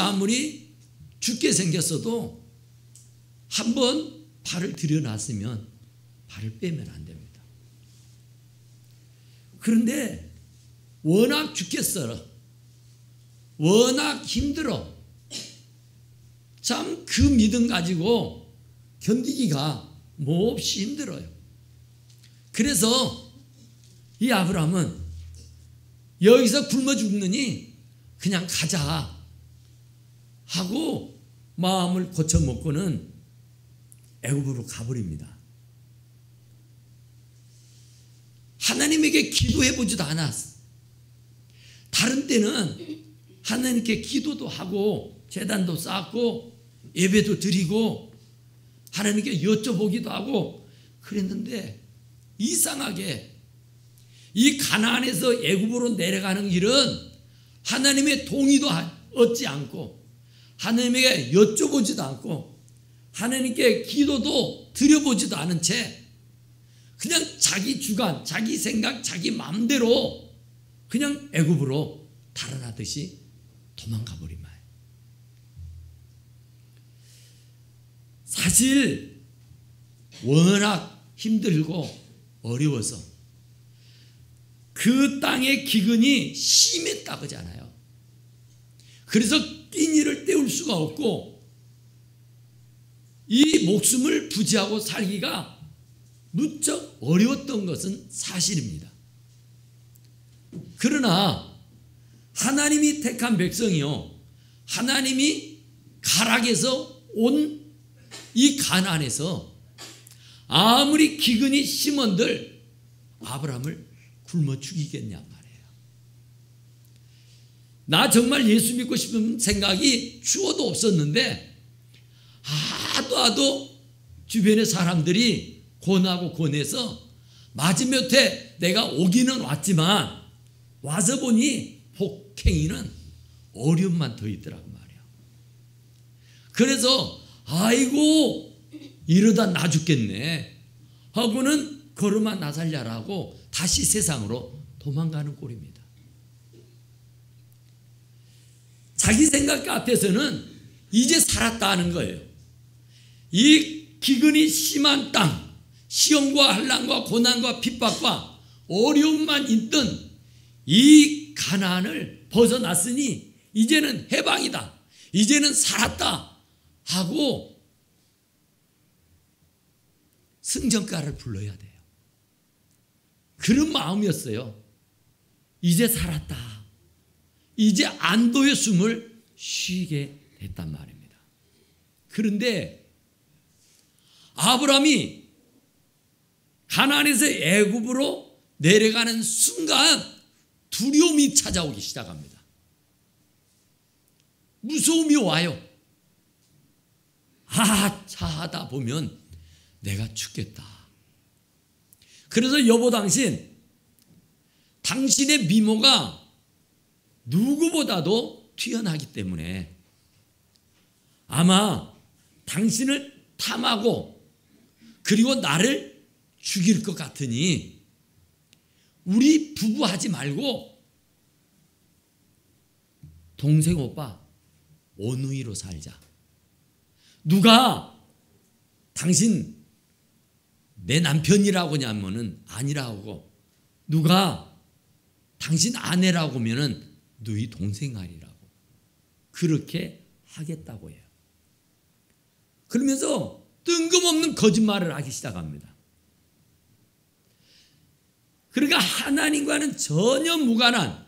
아무리 죽게 생겼어도 한번 발을 들여놨으면 발을 빼면 안 됩니다. 그런데 워낙 죽겠어, 워낙 힘들어, 참 그 믿음 가지고 견디기가 몹시 힘들어요. 그래서 이 아브라함은 여기서 굶어 죽느니 그냥 가자 하고 마음을 고쳐먹고는 애굽으로 가버립니다. 하나님에게 기도해보지도 않았어. 다른 때는 하나님께 기도도 하고 제단도 쌓고 예배도 드리고 하나님께 여쭤보기도 하고 그랬는데, 이상하게 이 가나안에서 애굽으로 내려가는 길은 하나님의 동의도 얻지 않고 하나님에게 여쭤보지도 않고 하나님께 기도도 드려보지도 않은 채 그냥 자기 주관, 자기 생각, 자기 마음대로 그냥 애굽으로 달아나듯이 도망가 버린 거예요. 사실 워낙 힘들고 어려워서 그 땅의 기근이 심했다 그러잖아요. 그래서 끼니를 때울 수가 없고 이 목숨을 부지하고 살기가 무척 어려웠던 것은 사실입니다. 그러나 하나님이 택한 백성이요, 하나님이 가락에서 온 이 가나안에서 아무리 기근이 심한들 아브라함을 굶어 죽이겠냐 말이에요. 나 정말 예수 믿고 싶은 생각이 추워도 없었는데 하도 주변의 사람들이 권하고 권해서 마지못해 내가 오기는 왔지만 와서 보니 폭행이는 어려움만 더 있더라고 말이야. 그래서 아이고 이러다 나 죽겠네 하고는 걸음아 나 살려라고 다시 세상으로 도망가는 꼴입니다. 자기 생각 같아서는 이제 살았다 하는 거예요. 이 기근이 심한 땅, 시험과 환난과 고난과 핍박과 어려움만 있던 이 가나안을 벗어났으니 이제는 해방이다, 이제는 살았다 하고 승전가를 불러야 돼요. 그런 마음이었어요. 이제 살았다, 이제 안도의 숨을 쉬게 됐단 말입니다. 그런데 아브라함이 가나안에서 애굽으로 내려가는 순간 두려움이 찾아오기 시작합니다. 무서움이 와요. 하다 보면 내가 죽겠다. 그래서 여보 당신의 미모가 누구보다도 뛰어나기 때문에 아마 당신을 탐하고 그리고 나를 죽일 것 같으니 우리 부부하지 말고 동생 오빠 오누이로 살자. 누가 당신 내 남편이라고 하냐면은 아니라고, 누가 당신 아내라고 하면은 너희 동생 아니라고 그렇게 하겠다고 해요. 그러면서 뜬금없는 거짓말을 하기 시작합니다. 그러니까 하나님과는 전혀 무관한,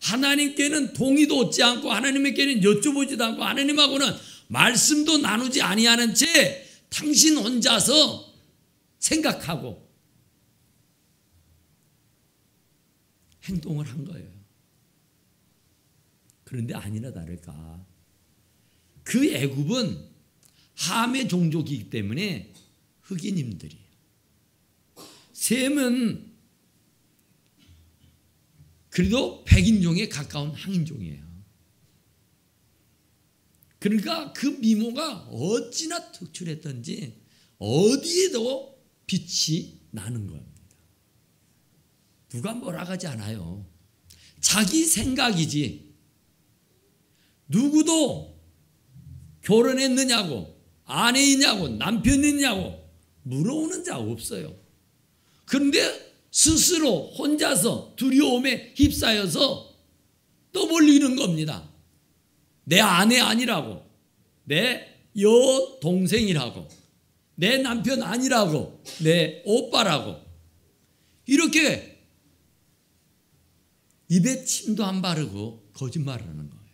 하나님께는 동의도 얻지 않고 하나님께는 여쭤보지도 않고 하나님하고는 말씀도 나누지 아니하는 채 당신 혼자서 생각하고 행동을 한 거예요. 그런데 아니나 다를까 그 애굽은 함의 종족이기 때문에 흑인님들이에요. 셈은 그래도 백인종에 가까운 항인종이에요. 그러니까 그 미모가 어찌나 특출했던지 어디에도 빛이 나는 겁니다. 누가 뭐라 하지 않아요. 자기 생각이지 누구도 결혼했느냐고, 아내 있냐고, 남편 있냐고 물어오는 자 없어요. 그런데 스스로 혼자서 두려움에 휩싸여서 떠벌리는 겁니다. 내 아내 아니라고, 내 여동생이라고, 내 남편 아니라고, 내 오빠라고, 이렇게 입에 침도 안 바르고 거짓말을 하는 거예요.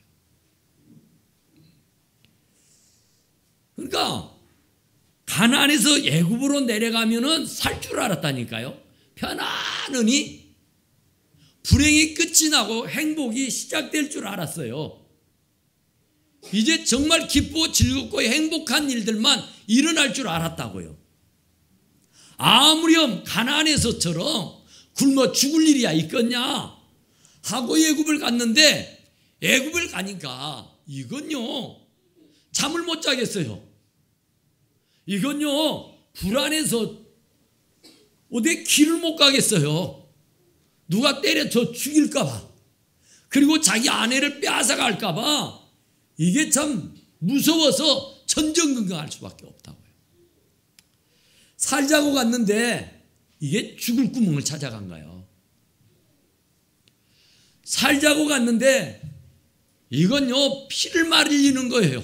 그러니까 가나안에서 애굽으로 내려가면은 살 줄 알았다니까요. 편안하니 불행이 끝이 나고 행복이 시작될 줄 알았어요. 이제 정말 기쁘고 즐겁고 행복한 일들만 일어날 줄 알았다고요. 아무렴 가나안에서처럼 굶어 죽을 일이야 있겠냐 하고 애굽을 갔는데, 애굽을 가니까 이건요 잠을 못 자겠어요. 이건요 불안해서 어디 길을 못 가겠어요. 누가 때려쳐 죽일까 봐, 그리고 자기 아내를 빼앗아갈까 봐 이게 참 무서워서 전전긍긍할 수밖에 없다고요. 살자고 갔는데 이게 죽을 구멍을 찾아간 거예요. 살자고 갔는데 이건요 피를 말리는 거예요.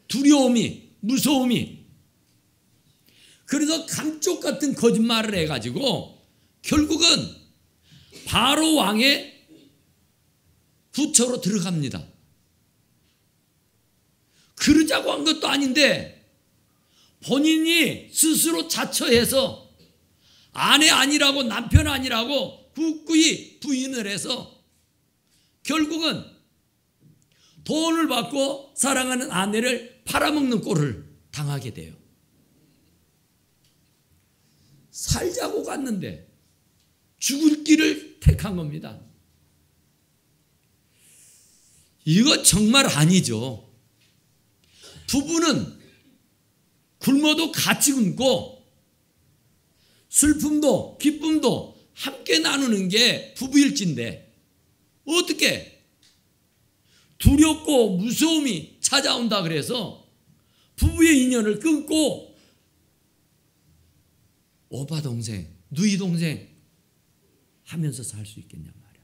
두려움이, 무서움이. 그래서 감쪽 같은 거짓말을 해가지고 결국은 바로 왕의 부처로 들어갑니다. 그러자고 한 것도 아닌데 본인이 스스로 자처해서 아내 아니라고, 남편 아니라고 굳건히 부인을 해서 결국은 돈을 받고 사랑하는 아내를 팔아먹는 꼴을 당하게 돼요. 살자고 갔는데 죽을 길을 택한 겁니다. 이거 정말 아니죠. 부부는 굶어도 같이 굶고 슬픔도 기쁨도 함께 나누는 게 부부일진데 어떻게 두렵고 무서움이 찾아온다 그래서 부부의 인연을 끊고 오빠 동생, 누이 동생 하면서 살 수 있겠냐 말이야.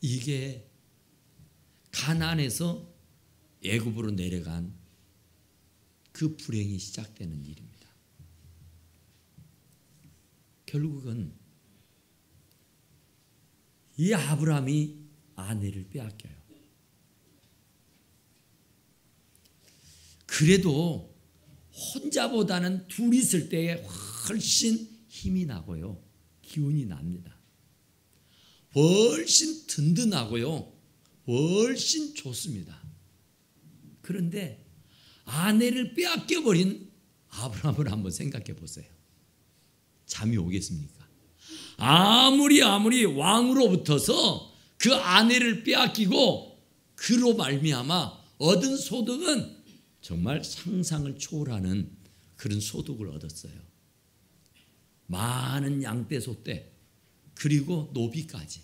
이게 가나안에서 애굽으로 내려간 그 불행이 시작되는 일입니다. 결국은 이 아브라함이 아내를 빼앗겨요. 그래도 혼자보다는 둘이 있을 때에 훨씬 힘이 나고요. 기운이 납니다. 훨씬 든든하고요. 훨씬 좋습니다. 그런데 아내를 빼앗겨버린 아브라함을 한번 생각해 보세요. 잠이 오겠습니까? 아무리 왕으로부터서 그 아내를 빼앗기고 그로 말미암아 얻은 소득은 정말 상상을 초월하는 그런 소득을 얻었어요. 많은 양떼 소떼 그리고 노비까지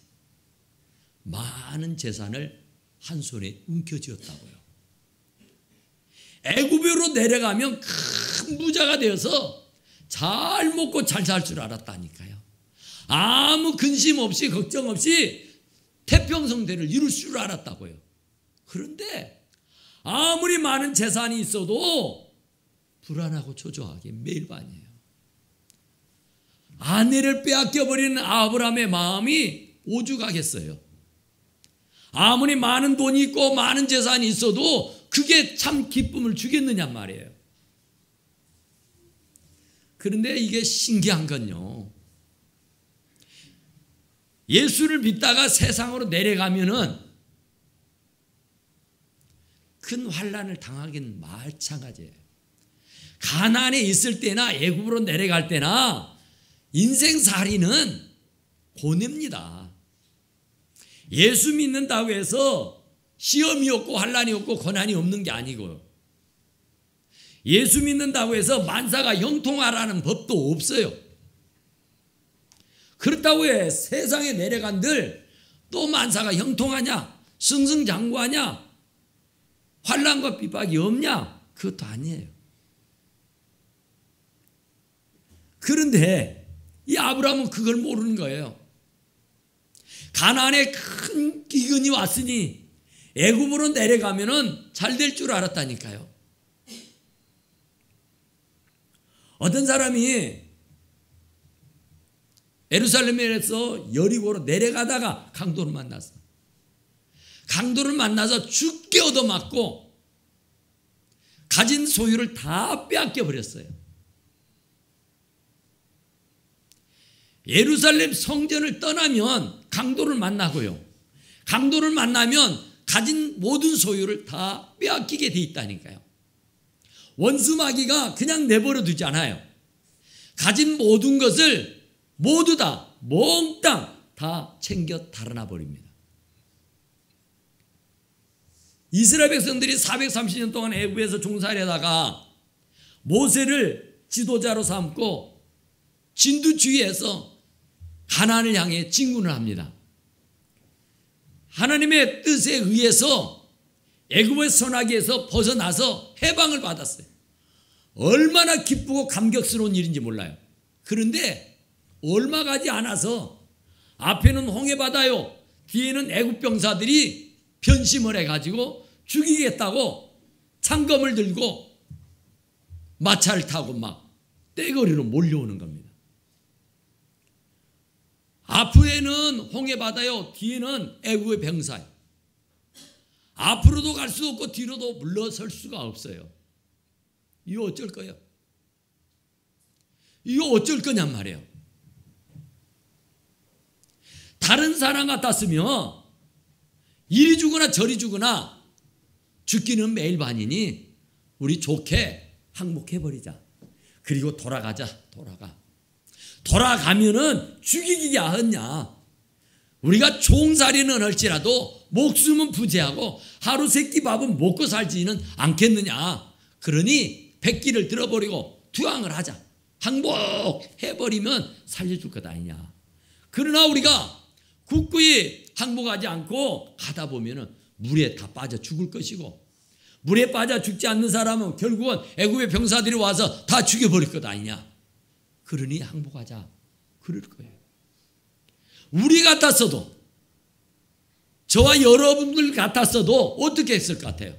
많은 재산을 한 손에 움켜쥐었다고요. 애굽으로 내려가면 큰 부자가 되어서 잘 먹고 잘 살 줄 알았다니까요. 아무 근심 없이 걱정 없이 태평성대를 이룰 줄 알았다고요. 그런데 아무리 많은 재산이 있어도 불안하고 초조하게 매일 밤이에요. 아내를 빼앗겨버리는 아브라함의 마음이 오죽하겠어요. 아무리 많은 돈이 있고 많은 재산이 있어도 그게 참 기쁨을 주겠느냐 말이에요. 그런데 이게 신기한 건요, 예수를 믿다가 세상으로 내려가면은 큰 환난을 당하긴 마찬가지예요. 가나안에 있을 때나 애굽으로 내려갈 때나 인생살이는 고뇌입니다. 예수 믿는다고 해서 시험이 없고 환난이 없고 고난이 없는 게 아니고요. 예수 믿는다고 해서 만사가 형통하라는 법도 없어요. 그렇다고 해 세상에 내려간들 또 만사가 형통하냐? 승승장구하냐? 환난과 핍박이 없냐? 그것도 아니에요. 그런데 이 아브라함은 그걸 모르는 거예요. 가나안에 큰 기근이 왔으니 애굽으로 내려가면은 잘 될 줄 알았다니까요. 어떤 사람이 예루살렘에서 여리고로 내려가다가 강도를 만났어. 강도를 만나서 죽게 얻어맞고 가진 소유를 다 빼앗겨 버렸어요. 예루살렘 성전을 떠나면 강도를 만나고요. 강도를 만나면 가진 모든 소유를 다 빼앗기게 돼 있다니까요. 원수마귀가 그냥 내버려 두지 않아요. 가진 모든 것을 모두 다 몽땅 다 챙겨 달아나 버립니다. 이스라엘 백성들이 430년 동안 애굽에서 종살이하다가 모세를 지도자로 삼고 진두지휘해서 가나안을 향해 진군을 합니다. 하나님의 뜻에 의해서 애굽의 선악에서 벗어나서 해방을 받았어요. 얼마나 기쁘고 감격스러운 일인지 몰라요. 그런데 얼마 가지 않아서 앞에는 홍해바다요, 뒤에는 애굽 병사들이 변심을 해가지고 죽이겠다고 창검을 들고 마차를 타고 막 떼거리로 몰려오는 겁니다. 앞에는 홍해바다요, 뒤에는 애굽의 병사예요. 앞으로도 갈 수 없고 뒤로도 물러설 수가 없어요. 이거 어쩔 거예요? 이거 어쩔 거냔 말이에요. 다른 사람 같았으면 이리 죽거나 저리 죽거나 죽기는 매일 반이니 우리 좋게 항복해버리자. 그리고 돌아가자. 돌아가면은 죽이기야 하냐. 우리가 종살이는 할지라도 목숨은 부재하고 하루 세끼 밥은 먹고 살지는 않겠느냐. 그러니 백기를 들어버리고 투항을 하자. 항복해버리면 살려줄 것 아니냐. 그러나 우리가 굳건히 항복하지 않고 가다 보면은 물에 다 빠져 죽을 것이고, 물에 빠져 죽지 않는 사람은 결국은 애굽의 병사들이 와서 다 죽여버릴 것 아니냐. 그러니 항복하자. 그럴 거예요. 우리 같았어도, 저와 여러분들 같았어도 어떻게 했을 것 같아요?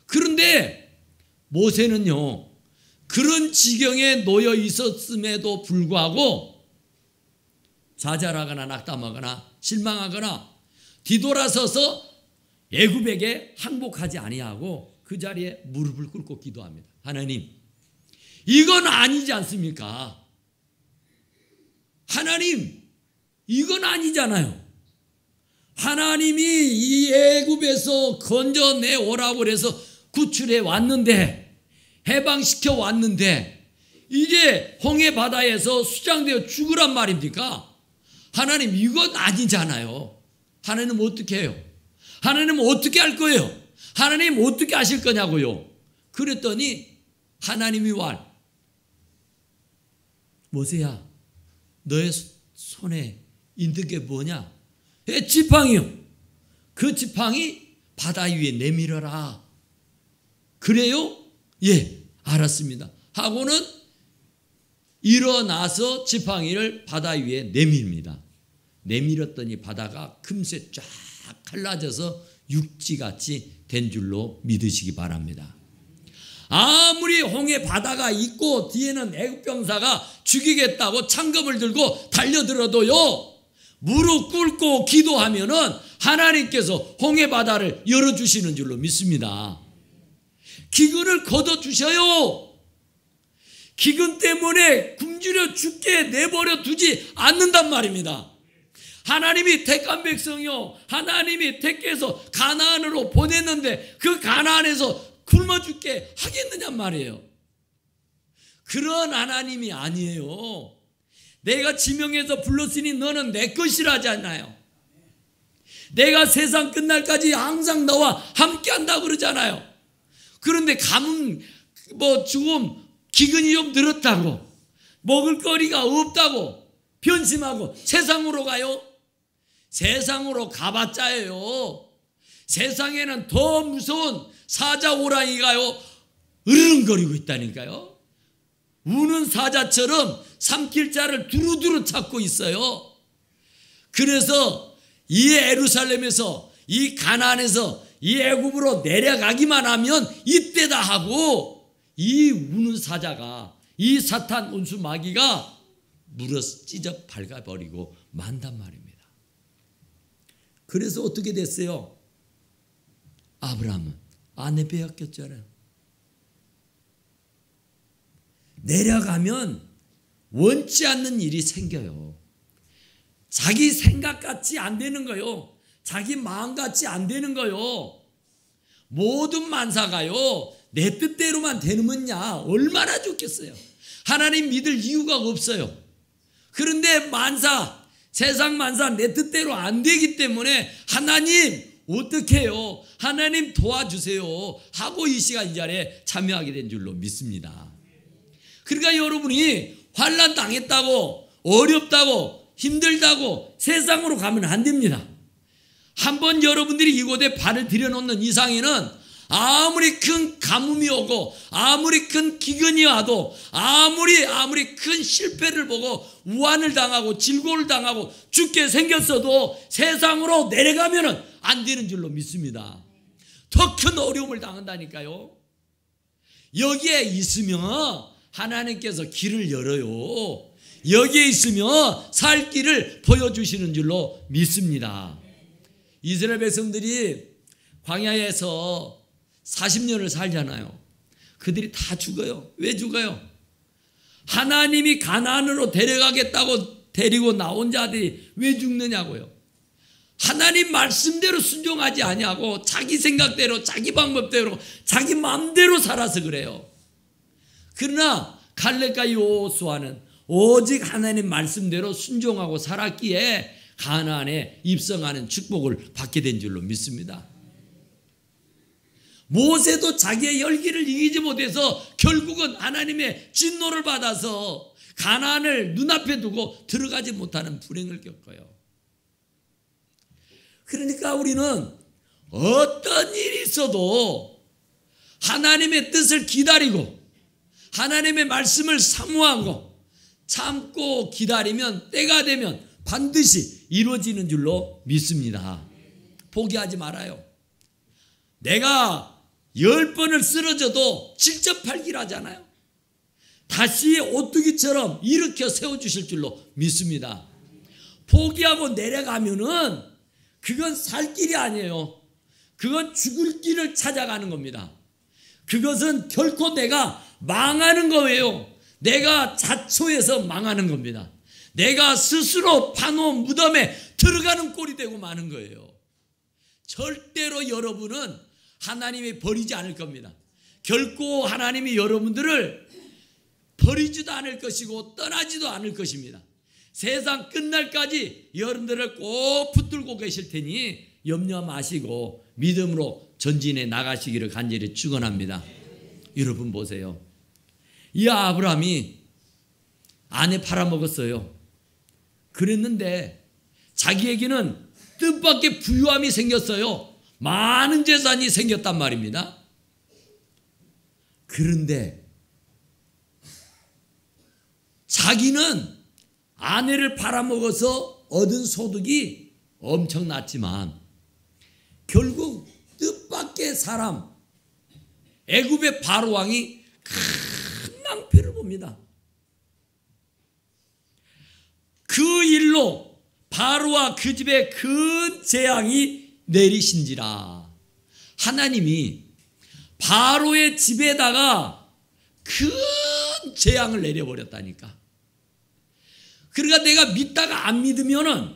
그런데 모세는요, 그런 지경에 놓여 있었음에도 불구하고 좌절하거나 낙담하거나 실망하거나 뒤돌아서서 애굽에게 항복하지 아니하고 그 자리에 무릎을 꿇고 기도합니다. 하나님, 이건 아니지 않습니까? 하나님, 이건 아니잖아요. 하나님이 이 애굽에서 건져내 오라고 해서 구출해 왔는데, 해방시켜 왔는데 이제 홍해 바다에서 수장되어 죽으란 말입니까? 하나님, 이건 아니잖아요. 하나님 어떻게 해요? 하나님 어떻게 할 거예요? 하나님 어떻게 하실 거냐고요? 그랬더니 하나님이 말, 모세야, 너의 손에 있는 게 뭐냐? 지팡이요. 그 지팡이 바다 위에 내밀어라. 그래요? 예, 알았습니다. 하고는 일어나서 지팡이를 바다 위에 내밉니다. 내밀었더니 바다가 금세 쫙 갈라져서 육지같이 된 줄로 믿으시기 바랍니다. 아무리 홍해 바다가 있고 뒤에는 애굽 병사가 죽이겠다고 창검을 들고 달려들어도요, 무릎 꿇고 기도하면은 하나님께서 홍해 바다를 열어주시는 줄로 믿습니다. 기근을 걷어주셔요. 기근 때문에 굶주려 죽게 내버려 두지 않는단 말입니다. 하나님이 택한 백성이요, 하나님이 택해서 가나안으로 보냈는데 그 가나안에서 굶어 죽게 하겠느냐 말이에요. 그런 하나님이 아니에요. 내가 지명해서 불렀으니 너는 내 것이라잖아요. 내가 세상 끝날까지 항상 너와 함께한다고 그러잖아요. 그런데 가뭄, 죽음, 기근이 좀 늘었다고, 먹을 거리가 없다고 변심하고 세상으로 가요. 세상으로 가봤자예요. 세상에는 더 무서운 사자 호랑이가요 으르렁거리고 있다니까요. 우는 사자처럼 삼킬 자를 두루두루 찾고 있어요. 그래서 이 예루살렘에서, 이 가나안에서 이 애굽으로 내려가기만 하면 이때다 하고 이 우는 사자가, 이 사탄 온수 마귀가 물어 찢어 밟아버리고 만단 말입니다. 그래서 어떻게 됐어요? 아브라함은 아내 빼앗겼잖아요. 내려가면 원치 않는 일이 생겨요. 자기 생각같이 안 되는 거요. 자기 마음같이 안 되는 거요. 모든 만사가요 내 뜻대로만 되느냐 얼마나 좋겠어요. 하나님 믿을 이유가 없어요. 그런데 만사, 세상 만사 내 뜻대로 안 되기 때문에 하나님 어떻게 해요? 하나님 도와주세요 하고 이 시간 이 자리에 참여하게 된 줄로 믿습니다. 그러니까 여러분이 환난 당했다고, 어렵다고, 힘들다고 세상으로 가면 안 됩니다. 한번 여러분들이 이곳에 발을 들여놓는 이상에는 아무리 큰 가뭄이 오고 아무리 큰 기근이 와도 아무리 큰 실패를 보고 우환을 당하고 질고를 당하고 죽게 생겼어도 세상으로 내려가면 안 되는 줄로 믿습니다. 더 큰 어려움을 당한다니까요. 여기에 있으면 하나님께서 길을 열어요. 여기에 있으면 살 길을 보여주시는 줄로 믿습니다. 이스라엘 백성들이 광야에서 40년을 살잖아요. 그들이 다 죽어요. 왜 죽어요? 하나님이 가나안으로 데려가겠다고 데리고 나온 자들이 왜 죽느냐고요. 하나님 말씀대로 순종하지 아니하고 자기 생각대로, 자기 방법대로, 자기 마음대로 살아서 그래요. 그러나 갈렙과 여호수아는 오직 하나님 말씀대로 순종하고 살았기에 가나안에 입성하는 축복을 받게 된 줄로 믿습니다. 모세도 자기의 열기를 이기지 못해서 결국은 하나님의 진노를 받아서 가나안을 눈앞에 두고 들어가지 못하는 불행을 겪어요. 그러니까 우리는 어떤 일이 있어도 하나님의 뜻을 기다리고 하나님의 말씀을 사모하고 참고 기다리면 때가 되면 반드시 이루어지는 줄로 믿습니다. 포기하지 말아요. 내가 10번을 쓰러져도 7.8길 하잖아요. 다시 오뚜기처럼 일으켜 세워주실 줄로 믿습니다. 포기하고 내려가면은 그건 살 길이 아니에요. 그건 죽을 길을 찾아가는 겁니다. 그것은 결코 내가 망하는 거예요. 내가 자초해서 망하는 겁니다. 내가 스스로 파놓은 무덤에 들어가는 꼴이 되고 마는 거예요. 절대로 여러분은 하나님이 버리지 않을 겁니다. 결코 하나님이 여러분들을 버리지도 않을 것이고 떠나지도 않을 것입니다. 세상 끝날까지 여러분들을 꼭 붙들고 계실 테니 염려 마시고 믿음으로 전진해 나가시기를 간절히 축원합니다. 여러분 보세요. 이 아브라함이 아내 팔아먹었어요. 그랬는데 자기에게는 뜻밖의 부유함이 생겼어요. 많은 재산이 생겼단 말입니다. 그런데 자기는 아내를 팔아먹어서 얻은 소득이 엄청났지만 결국 뜻밖의 사람 애굽의 바로 왕이 큰 낭패를 봅니다. 그 일로 바로와 그 집에 큰 재앙이 내리신지라. 하나님이 바로의 집에다가 큰 재앙을 내려버렸다니까. 그러니까 내가 믿다가 안 믿으면은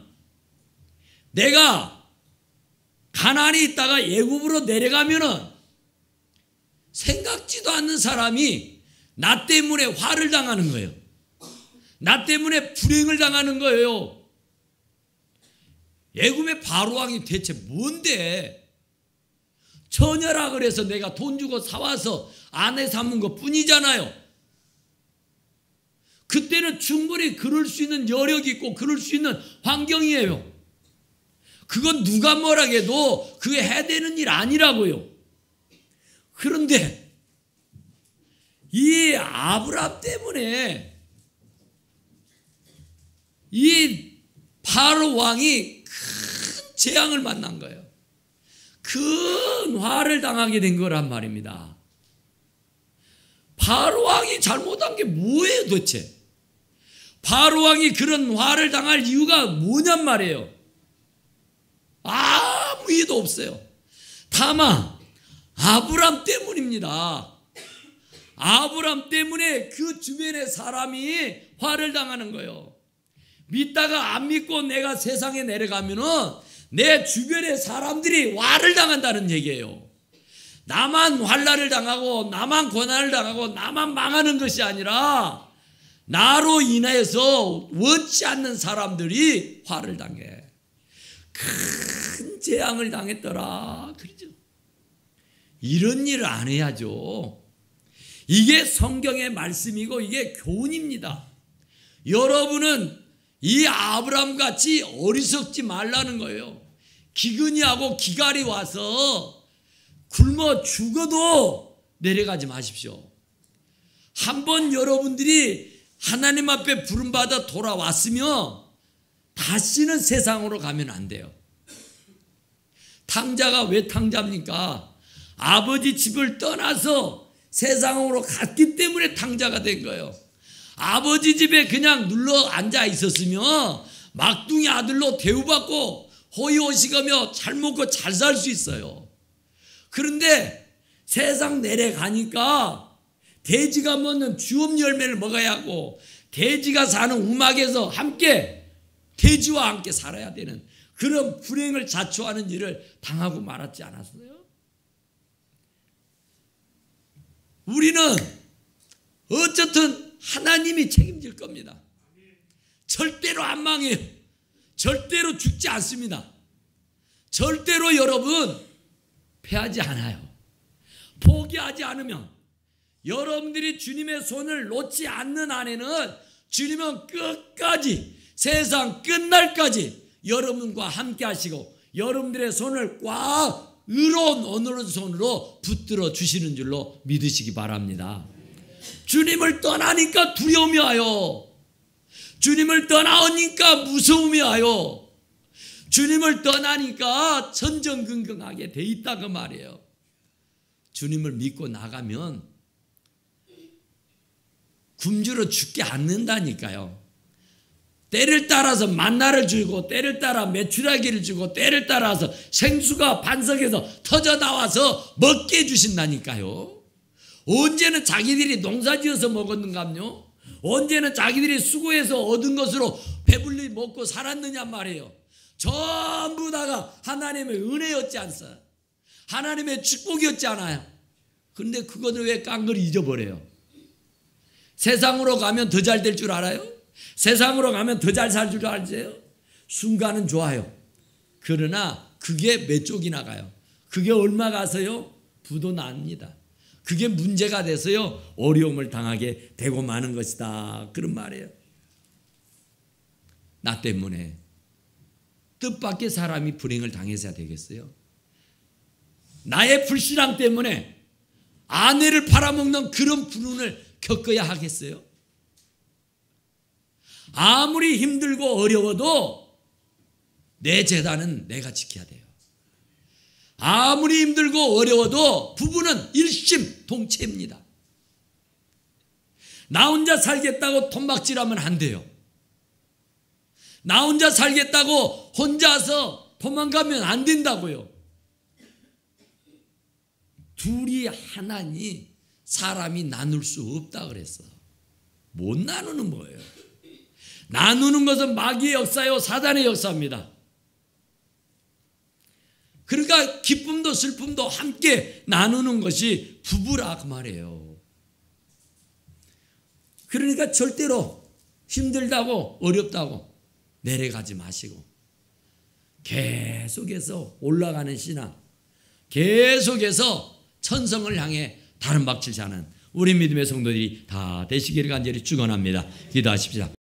내가 가나안에 있다가 애굽으로 내려가면은 생각지도 않는 사람이 나 때문에 화를 당하는 거예요. 나 때문에 불행을 당하는 거예요. 애굽의 바로 왕이 대체 뭔데? 처녀라 그래서 내가 돈 주고 사와서 아내 삼은 것 뿐이잖아요. 그때는 충분히 그럴 수 있는 여력이 있고 그럴 수 있는 환경이에요. 그건 누가 뭐라 해도 그게 해야 되는 일 아니라고요. 그런데 이 아브람 때문에 이 바로 왕이 큰 재앙을 만난 거예요. 큰 화를 당하게 된 거란 말입니다. 바로 왕이 잘못한 게 뭐예요 도대체? 바로 왕이 그런 화를 당할 이유가 뭐냔 말이에요. 아무 이유도 없어요. 다만 아브람 때문입니다. 아브람 때문에 그 주변의 사람이 화를 당하는 거예요. 믿다가 안 믿고 내가 세상에 내려가면은 내 주변의 사람들이 화를 당한다는 얘기예요. 나만 환난을 당하고 나만 고난을 당하고 나만 망하는 것이 아니라 나로 인해서 원치 않는 사람들이 화를 당해. 큰 재앙을 당했더라. 그러죠. 이런 일을 안 해야죠. 이게 성경의 말씀이고 이게 교훈입니다. 여러분은 이 아브람 같이 어리석지 말라는 거예요. 기근이하고 기갈이 와서 굶어 죽어도 내려가지 마십시오. 한번 여러분들이 하나님 앞에 부름받아 돌아왔으면 다시는 세상으로 가면 안 돼요. 탕자가 왜 탕자입니까? 아버지 집을 떠나서 세상으로 갔기 때문에 탕자가 된 거예요. 아버지 집에 그냥 눌러 앉아 있었으면 막둥이 아들로 대우받고 호의호식하며 잘 먹고 잘 살 수 있어요. 그런데 세상 내려가니까 돼지가 먹는 주업 열매를 먹어야 하고 돼지가 사는 우막에서 함께 돼지와 함께 살아야 되는 그런 불행을 자초하는 일을 당하고 말았지 않았어요? 우리는 어쨌든 하나님이 책임질 겁니다. 절대로 안 망해요. 절대로 죽지 않습니다. 절대로 여러분 패하지 않아요. 포기하지 않으면 여러분들이 주님의 손을 놓지 않는 한에는 주님은 끝까지 세상 끝날까지 여러분과 함께 하시고 여러분들의 손을 꽉 의로운 오른손으로 붙들어 주시는 줄로 믿으시기 바랍니다. 주님을 떠나니까 두려움이 와요. 주님을 떠나니까 무서움이 와요. 주님을 떠나니까 전전긍긍하게 돼 있다 그 말이에요. 주님을 믿고 나가면 굶주려 죽게 않는다니까요. 때를 따라서 만나를 주고 때를 따라 메추라기를 주고 때를 따라서 생수가 반석에서 터져 나와서 먹게 해주신다니까요. 언제는 자기들이 농사지어서 먹었는가요? 언제는 자기들이 수고해서 얻은 것으로 배불리 먹고 살았느냐 말이에요. 전부 다가 하나님의 은혜였지 않습니까? 하나님의 축복이었지 않아요? 그런데 그것을 왜 깡그리 잊어버려요? 세상으로 가면 더 잘 될 줄 알아요? 세상으로 가면 더 잘 살 줄 알아요? 순간은 좋아요. 그러나 그게 몇 쪽이나 가요. 그게 얼마 가서요? 부도 납니다. 그게 문제가 돼서요 어려움을 당하게 되고 마는 것이다 그런 말이에요. 나 때문에 뜻밖의 사람이 불행을 당해서야 되겠어요? 나의 불신앙 때문에 아내를 팔아먹는 그런 불운을 겪어야 하겠어요? 아무리 힘들고 어려워도 내 재단은 내가 지켜야 돼요. 아무리 힘들고 어려워도 부부는 일심동체입니다. 나 혼자 살겠다고 돈박질하면 안 돼요. 나 혼자 살겠다고 혼자서 도망가면 안 된다고요. 둘이 하나니 사람이 나눌 수 없다 그랬어. 못 나누는 거예요. 나누는 것은 마귀의 역사요 사단의 역사입니다. 그러니까 기쁨도 슬픔도 함께 나누는 것이 부부라 그 말이에요. 그러니까 절대로 힘들다고 어렵다고 내려가지 마시고 계속해서 올라가는 신앙, 계속해서 천성을 향해 다른 박질 자는 우리 믿음의 성도들이 다 되시기를 간절히 축원합니다. 기도하십시다.